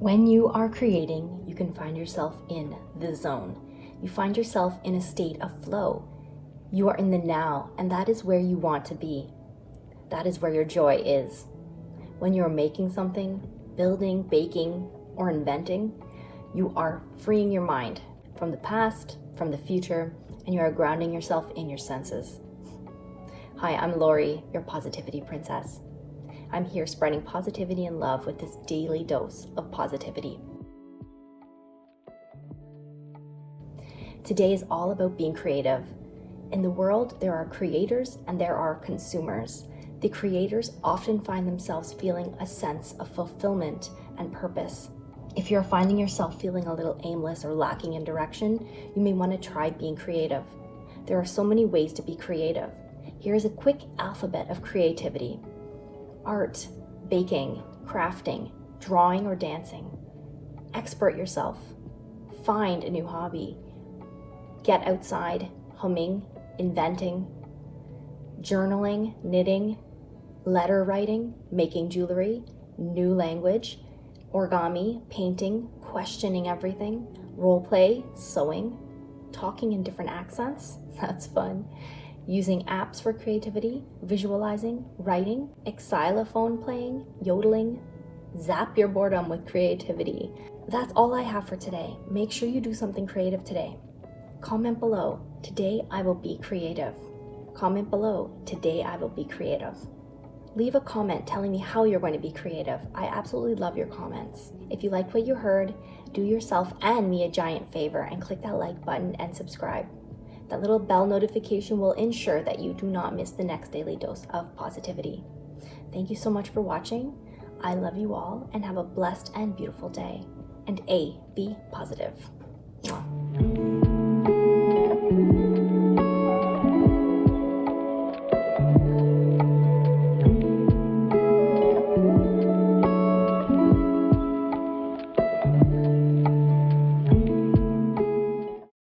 When you are creating, you can find yourself in the zone. You find yourself in a state of flow. You are in the now, and that is where you want to be. That is where your joy is. When you're making something, building, baking, or inventing, you are freeing your mind from the past, from the future, and you are grounding yourself in your senses. Hi, I'm Lori, your positivity princess. I'm here spreading positivity and love with this daily dose of positivity. Today is all about being creative. In the world, there are creators and there are consumers. The creators often find themselves feeling a sense of fulfillment and purpose. If you're finding yourself feeling a little aimless or lacking in direction, you may want to try being creative. There are so many ways to be creative. Here is a quick alphabet of creativity. Art, baking, crafting, drawing or dancing. Expert yourself. Find a new hobby. Get outside, humming, inventing, journaling, knitting, letter writing, making jewelry, new language, origami, painting, questioning everything, role play, sewing, talking in different accents, that's fun, using apps for creativity, visualizing, writing, xylophone playing, yodeling. Zap your boredom with creativity. That's all I have for today. Make sure you do something creative today. Comment below, today I will be creative. Comment below, today I will be creative. Leave a comment telling me how you're going to be creative. I absolutely love your comments. If you liked what you heard, do yourself and me a giant favor and click that like button and subscribe. That little bell notification will ensure that you do not miss the next daily dose of positivity. Thank you so much for watching. I love you all and have a blessed and beautiful day. And be positive.